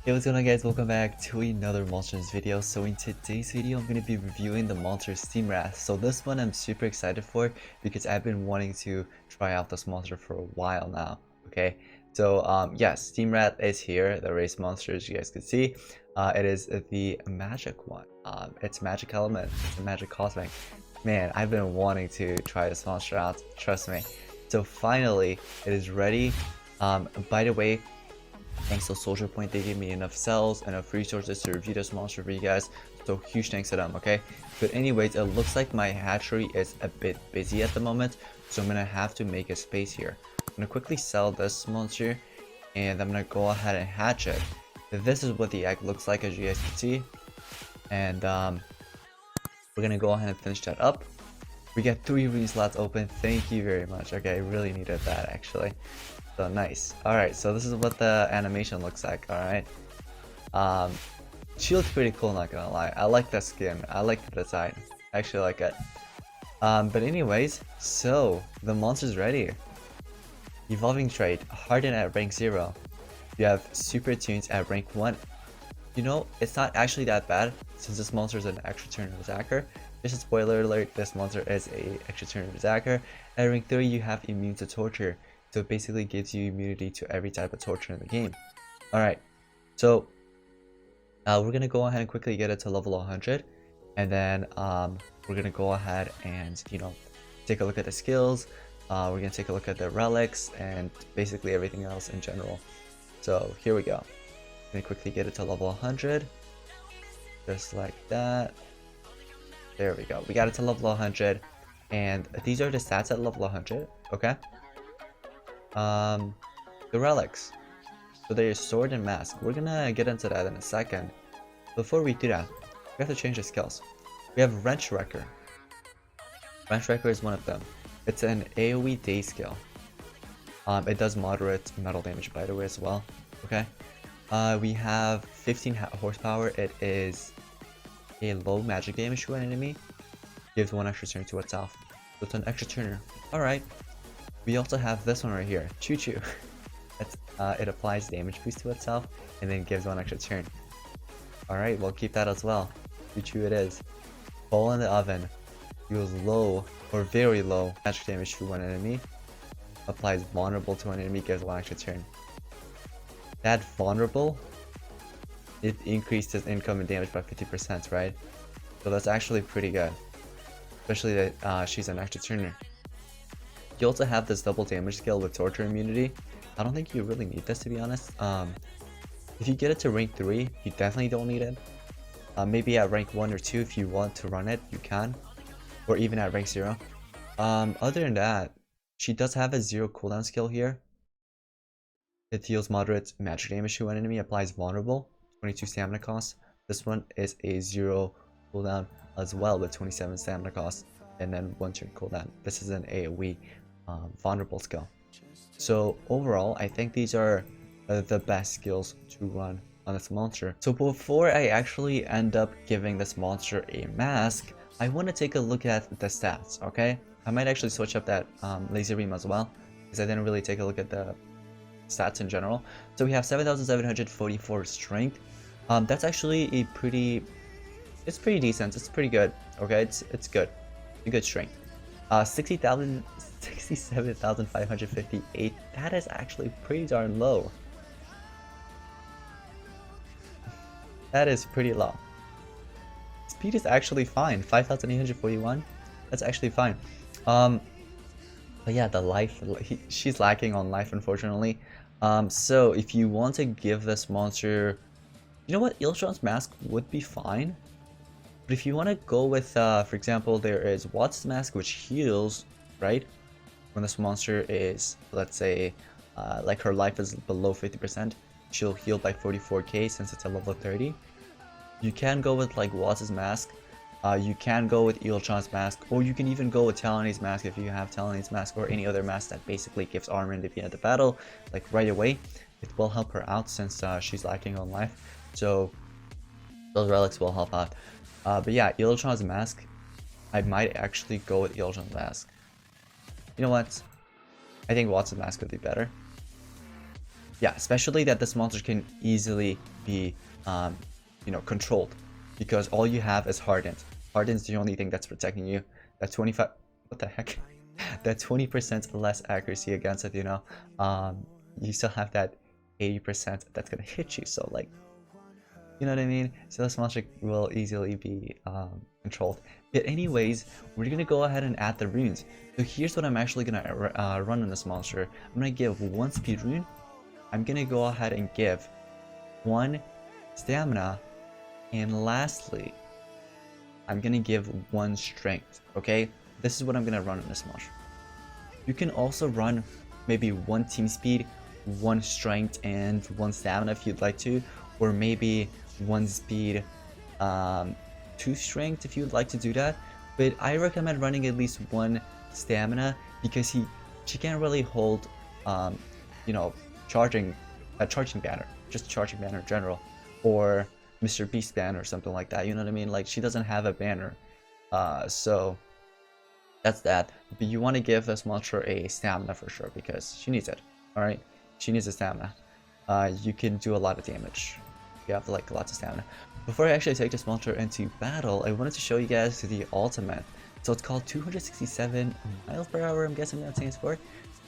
Hey, what's going on guys, welcome back to another monsters video. So in today's video I'm going to be reviewing the monster STEAMWRATH. So this one I'm super excited for because I've been wanting to try out this monster for a while now. Okay, so yes, STEAMWRATH is here, the race monster, as you guys can see. It is the magic one. It's magic element, it's a magic cosmic. Man, I've been wanting to try this monster out, trust me. So finally it is ready. By the way, thanks to Soldier Point, they gave me enough cells, enough resources to review this monster for you guys. So huge thanks to them, okay? But anyways, it looks like my hatchery is a bit busy at the moment, so I'm gonna have to make a space here. I'm gonna quickly sell this monster, and I'm gonna go ahead and hatch it. This is what the egg looks like, as you guys can see. And we're gonna go ahead and finish that up. We get 3 ring slots open. Thank you very much. Okay, I really needed that actually. So nice. Alright, so this is what the animation looks like, alright. She looks pretty cool, not gonna lie. I like the skin. I like the design. I actually like it. But anyways, so the monster's ready. Evolving trait, Harden at rank 0. You have super tunes at rank 1. You know, it's not actually that bad since this monster is an extra turn berserker. Just a spoiler alert, this monster is a extra turn berserker. At rank 3 you have immune to torture. So it basically gives you immunity to every type of torture in the game. Alright, so we're going to go ahead and quickly get it to level 100. And then we're going to go ahead and, you know, take a look at the skills. We're going to take a look at the relics and basically everything else in general. So here we go. I'm going to quickly get it to level 100. Just like that. There we go. We got it to level 100. And these are the stats at level 100. Okay. The relics. So there's sword and mask. We're gonna get into that in a second. Before we do that, we have to change the skills. We have Wrench Wrecker. Wrench Wrecker is one of them. It's an AoE day skill. It does moderate metal damage, by the way, as well. Okay. We have 15 horsepower. It is a low magic damage to an enemy. Gives 1 extra turn to itself. So it's an extra turner. Alright. We also have this one right here, Choo Choo. It applies damage boost to itself and then gives 1 extra turn. Alright, we'll keep that as well. Choo Choo it is. Fall in the Oven. Deals low or very low magic damage to one enemy. Applies vulnerable to an enemy, gives 1 extra turn. That vulnerable, it increases incoming damage by 50%, right? So that's actually pretty good. Especially that she's an extra turner. You also have this double damage skill with torture immunity. I don't think you really need this, to be honest. If you get it to rank 3, you definitely don't need it. Maybe at rank 1 or 2 if you want to run it, you can. Or even at rank 0. Other than that, she does have a 0 cooldown skill here. It deals moderate magic damage to an enemy, applies vulnerable, 22 stamina cost. This one is a 0 cooldown as well with 27 stamina cost. And then 1 turn cooldown. This is an AoE vulnerable skill. So overall, I think these are the best skills to run on this monster. So before I actually end up giving this monster a mask, I want to take a look at the stats, okay? I might actually switch up that laser beam as well, because I didn't really take a look at the stats in general. So we have 7,744 strength. That's actually a pretty... It's pretty decent. It's pretty good, okay? It's good. A good strength. 67,558. That is actually pretty darn low. That is pretty low. Speed is actually fine. 5,841. That's actually fine. But yeah, the life. She's lacking on life, unfortunately. So if you want to give this monster, you know what, Iltron's mask would be fine. But if you want to go with, for example, there is Watt's Mask, which heals, right? When this monster is, let's say, like her life is below 50%, she'll heal by 44k since it's a level 30. You can go with like Watt's Mask. You can go with Iltron's Mask, or you can even go with Talon's Mask if you have Talon's Mask, or any other mask that basically gives armor in the beginning of the battle, like right away. It will help her out since she's lacking on life. So those relics will help out. But yeah, Iltron's Mask, I might actually go with Iltron's Mask. You know what? I think Watt's Mask would be better. yeah, especially that this monster can easily be, controlled, because all you have is hardened. Hardened's the only thing that's protecting you. That 25, what the heck? That 20% less accuracy against it, you still have that 80% that's gonna hit you. So like, you know what I mean? So this monster will easily be controlled. But anyways, we're gonna go ahead and add the runes. So here's what I'm actually gonna run on this monster. I'm gonna give 1 speed rune. I'm gonna go ahead and give 1 stamina, and lastly, I'm gonna give 1 strength. Okay, this is what I'm gonna run on this monster. You can also run maybe 1 team speed, 1 strength, and 1 stamina if you'd like to, or maybe 1 speed, 2 strength if you'd like to do that. But I recommend running at least 1 stamina, because she can't really hold charging banner, just charging banner in general, or Mr. Beast banner or something like that, you know what I mean? Like, she doesn't have a banner, so that's that. But you want to give this monster a stamina for sure, because she needs it. All right, she needs a stamina. You can do a lot of damage. You have like lots of stamina. Before I actually take this monster into battle, I wanted to show you guys the ultimate. So it's called 267 miles per hour. I'm guessing that stands for.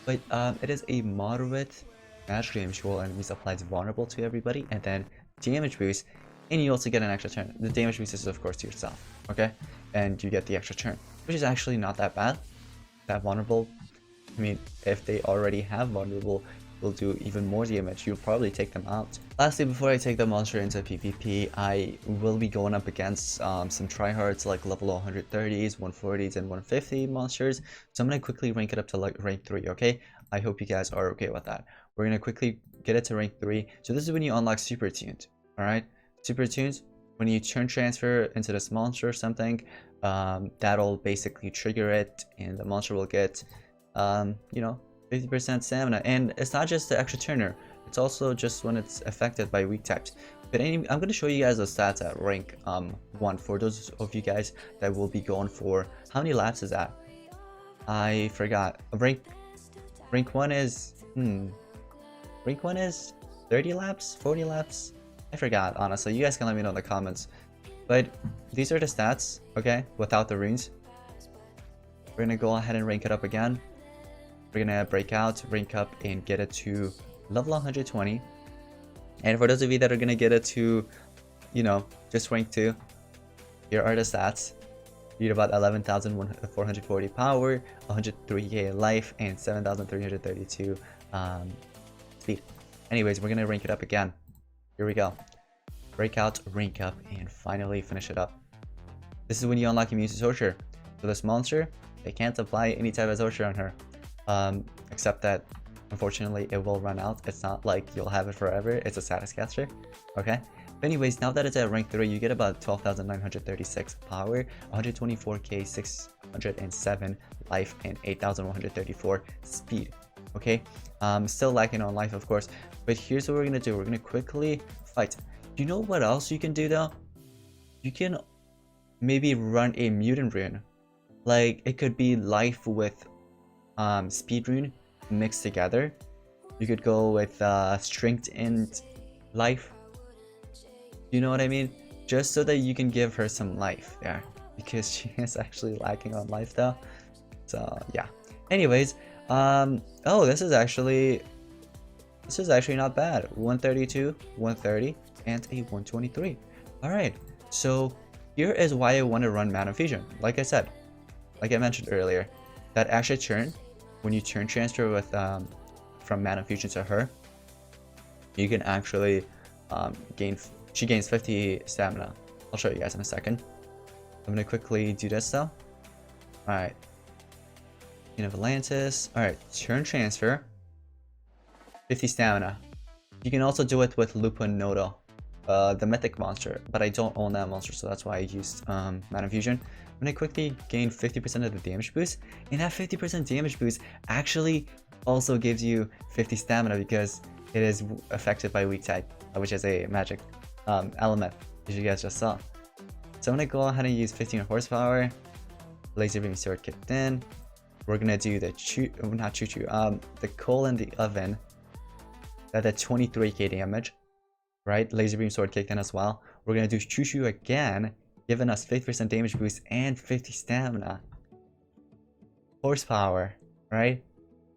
But it is a moderate magic damage while enemies applies vulnerable to everybody, and then damage boost, and you also get an extra turn. The damage boost is of course to yourself, okay? And you get the extra turn, which is actually not that bad. That vulnerable, I mean, if they already have vulnerable, will do even more damage. You'll probably take them out. Lastly, before I take the monster into PvP, I will be going up against some tryhards like level 130s, 140s, and 150 monsters. So I'm gonna quickly rank it up to like rank 3, okay? I hope you guys are okay with that. We're gonna quickly get it to rank 3. So this is when you unlock super tunes, alright? Super tunes, when you turn transfer into this monster or something, that'll basically trigger it, and the monster will get 50% stamina. And it's not just the extra turner, it's also just when it's affected by weak types. But I'm going to show you guys the stats at rank 1 for those of you guys that will be going for, how many laps is that? I forgot. Rank 1 is rank 1 is 30 laps, 40 laps, I forgot, honestly. You guys can let me know in the comments. But these are the stats, okay, without the runes. We're gonna go ahead and rank it up again. We're gonna break out, rank up, and get it to level 120. And for those of you that are gonna get it to, just rank 2, here are the stats. You get about 11,440 power, 103k life, and 7,332 speed. Anyways, we're gonna rank it up again. Here we go. Break out, rank up, and finally finish it up. This is when you unlock immune to torture. So this monster, they can't apply any type of torture on her. Except that, unfortunately, it will run out. It's not like you'll have it forever. It's a status caster, okay? But anyways, now that it's at rank 3, you get about 12,936 power, 124k 607 life, and 8,134 speed, okay? Still lacking on life, of course. But here's what we're gonna do. We're gonna quickly fight. You know what else you can do though? You can maybe run a mutant rune. Like, it could be life with speed rune mixed together. You could go with strength and life. You know what I mean? Just so that you can give her some life there, because she is actually lacking on life though. So yeah. Anyways, oh, this is actually not bad. 132, 130, and a 123. All right. So here is why I want to run Mana Fusion. Like I said, like I mentioned earlier, that extra turn, when you turn transfer with from Mana Fusion to her, you can actually she gains 50 stamina. I'll show you guys in a second. I'm gonna quickly do this though. All right. Of Atlantis. All right, turn transfer. 50 stamina. You can also do it with Lupin Nodo, the mythic monster, but I don't own that monster, so that's why I used Mana Fusion. I'm gonna quickly gain 50% of the damage boost, and that 50% damage boost actually also gives you 50 stamina because it is affected by weak type, which is a magic element, as you guys just saw. So I'm gonna go ahead and use 15 horsepower. Laser beam sword kicked in. We're gonna do the the coal in the oven. that did 23k damage, right? Laser beam sword kicked in as well. We're gonna do Choo Choo again, giving us 50% damage boost and 50 stamina. Horsepower, right?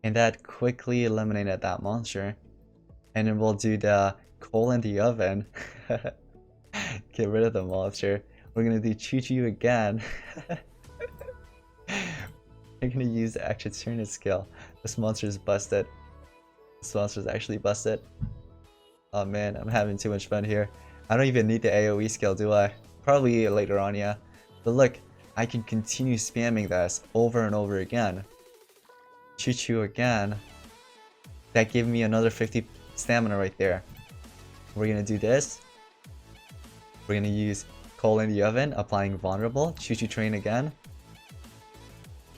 And that quickly eliminated that monster. And then we'll do the coal in the oven. Get rid of the monster. We're gonna do Choo Choo again. We're gonna use the extra turn skill. This monster is busted. This monster is actually busted. Oh man, I'm having too much fun here. I don't even need the AoE skill, do I? Probably later on, yeah. But look, I can continue spamming this over and over again. Choo Choo again. That gave me another 50 stamina right there. We're gonna do this. We're gonna use coal in the oven, applying vulnerable. Choo Choo train again.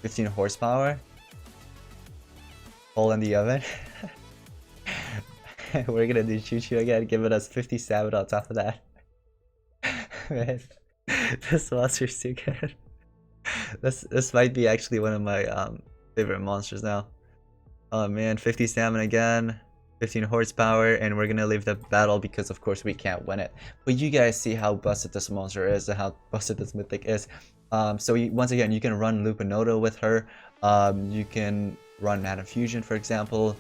15 horsepower. Coal in the oven. We're gonna do Choo Choo again, giving us 50 stamina on top of that. Man, this monster's too good. This might be actually one of my favorite monsters now. Oh man, 50 stamina again, 15 horsepower, and we're gonna leave the battle because of course we can't win it. But you guys see how busted this monster is and how busted this mythic is. So once again, you can run Lupinoto with her. You can run Mana Fusion, for example.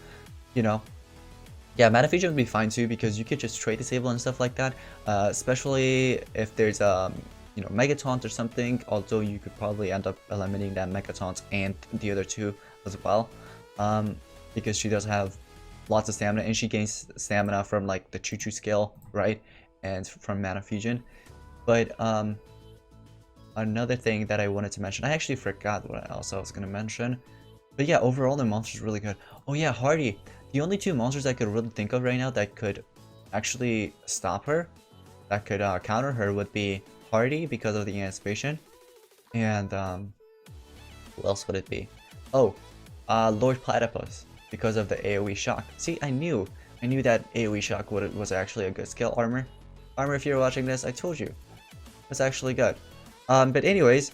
You know, yeah, Mana Fusion would be fine too because you could just trade disable and stuff like that. Especially if there's you know, Megataunt or something. Although you could probably end up eliminating that Megataunt and the other two as well. Because she does have lots of stamina and she gains stamina from like the Choo Choo skill, right? And from Mana Fusion. But another thing that I wanted to mention, I actually forgot what else I was gonna mention. But yeah, overall the monster's really good. Oh yeah, Hardy. The only two monsters I could really think of right now that could actually stop her, that could counter her, would be Hardy because of the anticipation, and who else would it be? Oh, Lord Platypus because of the AoE shock. See, I knew that AoE shock was actually a good skill. Armor, if you're watching this, I told you, it's actually good. But anyways,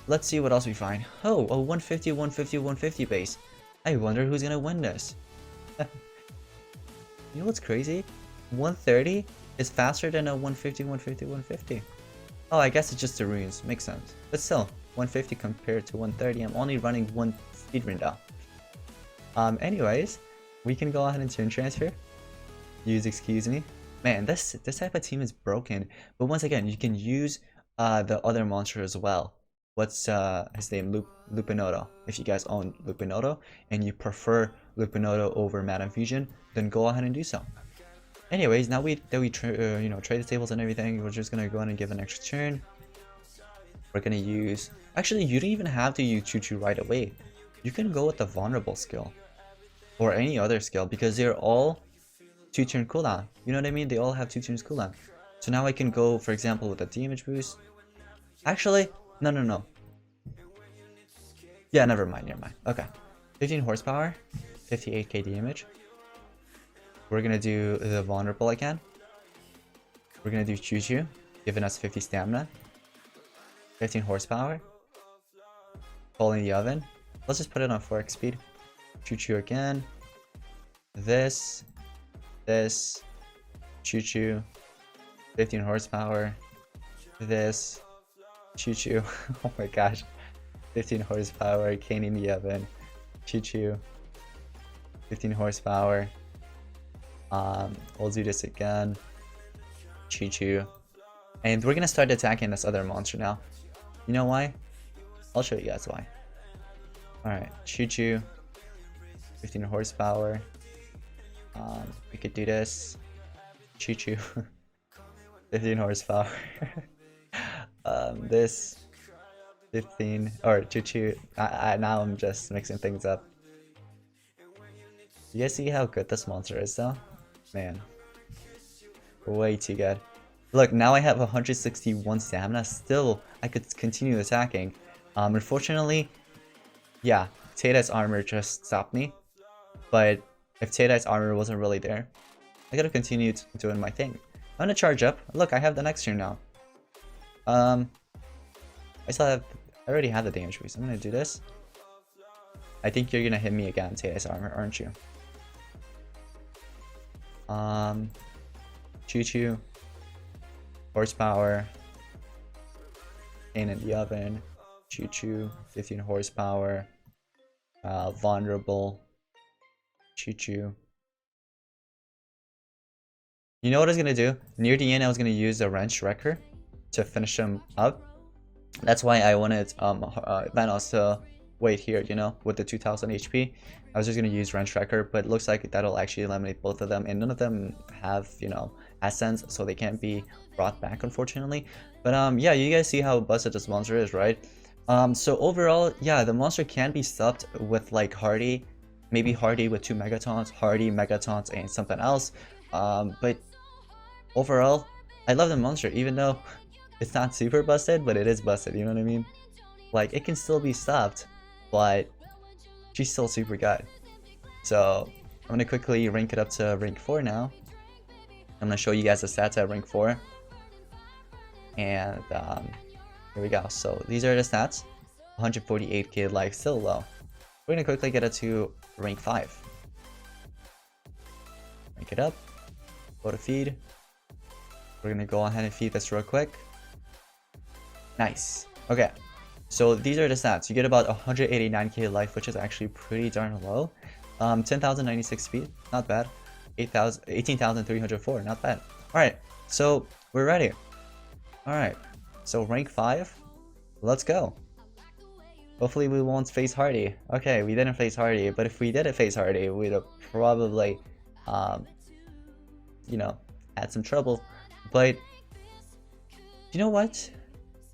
let's see what else we find. Oh, a 150, 150, 150 base. I wonder who's gonna win this. You know what's crazy? 130 is faster than a 150, 150, 150. Oh, I guess it's just the runes. Makes sense. But still, 150 compared to 130. I'm only running one speedrun now. Anyways, we can go ahead and turn transfer. Use excuse me. Man, this type of team is broken. But once again, you can use the other monster as well. What's his name? Lupinoto. If you guys own Lupinoto and you prefer Lupinoto over Mana Fusion, then go ahead and do so. Anyways, now that we you know, trade the tables and everything, we're just gonna go ahead and give an extra turn. We're gonna use. Actually, you don't even have to use Choo Choo right away. You can go with the vulnerable skill or any other skill because they're all 2-turn cooldown. You know what I mean? They all have 2 turns cooldown. So now I can go, for example, with a damage boost. Actually, no. Yeah, never mind. Okay. 15 horsepower, 58k damage. We're gonna do the vulnerable again. We're gonna do Choo Choo, giving us 50 stamina. 15 horsepower. Coal in the oven. Let's just put it on 4x speed. Choo Choo again. This. Choo Choo. 15 horsepower. This. Choo Choo. Oh my gosh. 15 horsepower. Cane in the oven. Choo Choo. 15 horsepower. We'll do this again. Choo Choo. And we're gonna start attacking this other monster now. You know why? I'll show you guys why. Alright, Choo Choo. 15 horsepower. We could do this. Choo Choo. 15 horsepower. This 15 or Choo Choo. Now I'm just mixing things up. You guys see how good this monster is though? Man, way too good. Look, now I have 161 stamina. Still, I could continue attacking. Unfortunately, yeah, Tata's armor just stopped me. But if Tata's armor wasn't really there, I could have continued doing my thing. I'm gonna charge up. Look, I have the next turn now. I already have the damage boost. I'm gonna do this. I think you're gonna hit me again, Tata's armor, aren't you? Choo-choo, horsepower, pain in the oven, choo-choo, 15 horsepower, vulnerable, choo-choo. You know what I was gonna do? Near the end, I was gonna use a wrench wrecker to finish them up. That's why I wanted Vanos to wait here, you know, with the 2000 HP. I was just gonna use wrench wrecker, but it looks like that'll actually eliminate both of them, and none of them have, you know, essence, so they can't be brought back, unfortunately. But yeah, you guys see how busted this monster is, right? So overall, yeah, the monster can be stopped with like Hardy, maybe Hardy with 2 Megatons, Hardy, Megatons, and something else. But overall, I love the monster, even though it's not super busted, but it is busted, you know what I mean? Like, it can still be stopped, but she's still super good. So, I'm gonna quickly rank it up to rank 4 now. I'm gonna show you guys the stats at rank 4. And, here we go. So, these are the stats. 148k life, still low. We're gonna quickly get it to rank 5. Rank it up. Go to feed. We're gonna go ahead and feed this real quick. Nice. Okay. So these are the stats. You get about 189k life, which is actually pretty darn low. 10,096 speed, not bad. 18,304, not bad. Alright, so we're ready. Alright, so rank 5. Let's go. Hopefully we won't face Hardy. Okay, we didn't face Hardy, but if we didn't face Hardy, we'd have probably, you know, had some trouble. But, you know what?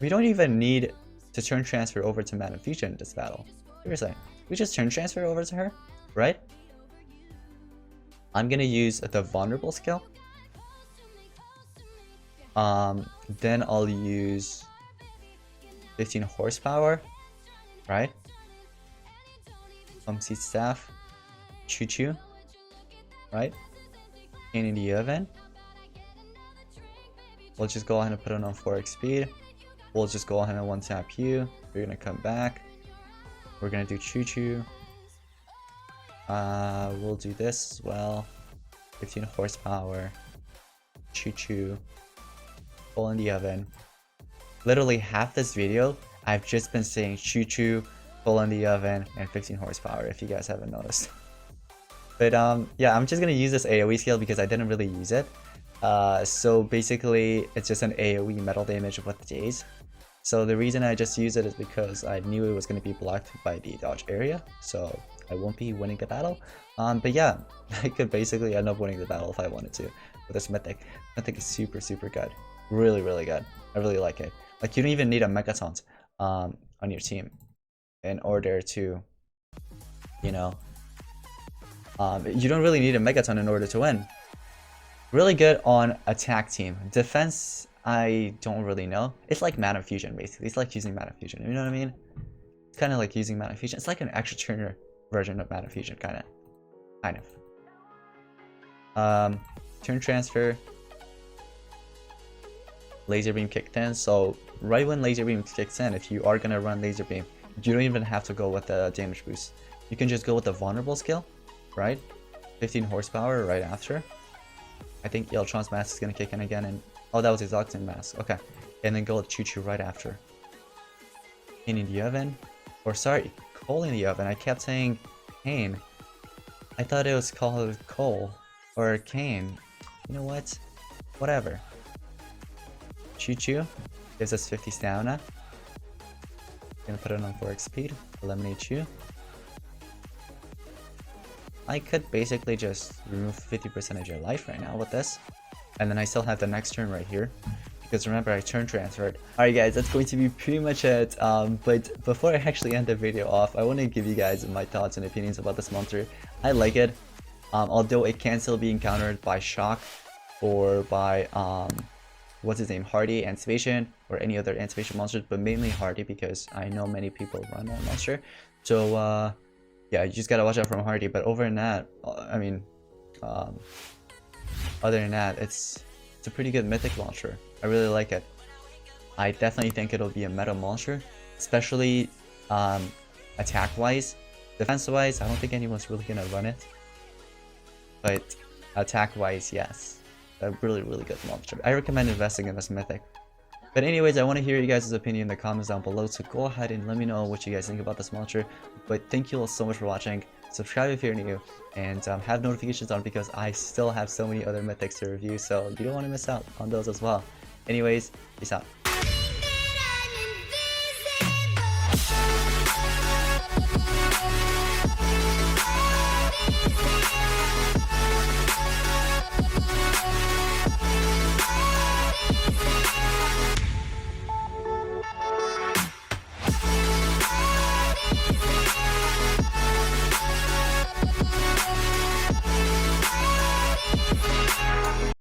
We don't even need to turn transfer over to Mana Fusion in this battle. Seriously, we just turn transfer over to her, right? I'm gonna use the vulnerable skill. Then I'll use 15 horsepower, right? Seed staff, choo-choo, right? Pain in the oven. We'll just go ahead and put it on 4x speed. We'll just go ahead and one tap you. We're gonna come back. We're gonna do choo-choo. We'll do this as well. 15 horsepower. Choo-choo. Pull in the oven. Literally half this video, I've just been saying choo-choo, pull in the oven, and 15 horsepower, if you guys haven't noticed. But yeah, I'm just gonna use this AoE skill because I didn't really use it. So basically, it's just an AoE metal damage with daze. So the reason I just use it is because I knew it was going to be blocked by the dodge area, so I won't be winning the battle. But yeah, I could basically end up winning the battle if I wanted to with this Mythic. Mythic is super, super good. Really, really good. I really like it. Like, you don't even need a Megaton on your team in order to, you know, you don't really need a Megaton in order to win. Really good on attack team. Defense, I don't really know. It's like Mana Fusion, basically. It's like using Mana Fusion, you know what I mean? It's kind of like using Mana Fusion. It's like an extra turner version of Mana Fusion, kind of. Turn transfer. Laser beam kicked in. So right when laser beam kicks in, if you are gonna run laser beam, you don't even have to go with the damage boost. You can just go with the vulnerable skill, right? 15 horsepower right after. I think Yeltron's mask is gonna kick in again, and oh, that was his Octane mask. Okay, and then go with choo-choo right after. Pain in the oven, or sorry, coal in the oven. I kept saying pain. I thought it was called coal or cane. You know what? Whatever. Choo-choo gives us 50 stamina. Gonna put it on 4x speed. Eliminate you. I could basically just remove 50% of your life right now with this. And then I still have the next turn right here. Because remember, I turn transferred. Alright guys, that's going to be pretty much it. But before I actually end the video off, I want to give you guys my thoughts and opinions about this monster. I like it. Although it can still be encountered by Shock or by, what's his name, Hardy, Anticipation, or any other Anticipation monsters. But mainly Hardy because I know many people run that monster. So, yeah, you just gotta watch out from Hardy, but over than that, I mean, other than that, it's a pretty good Mythic launcher. I really like it. I definitely think it'll be a meta monster, especially attack-wise. Defense-wise, I don't think anyone's really gonna run it. But Attack wise, yes. A really, really good launcher. I recommend investing in this mythic. But anyways, I want to hear you guys' opinion in the comments down below, so go ahead and let me know what you guys think about this launcher. But thank you all so much for watching. Subscribe if you're new, and have notifications on because I still have so many other mythics to review, so you don't want to miss out on those as well. Anyways, peace out.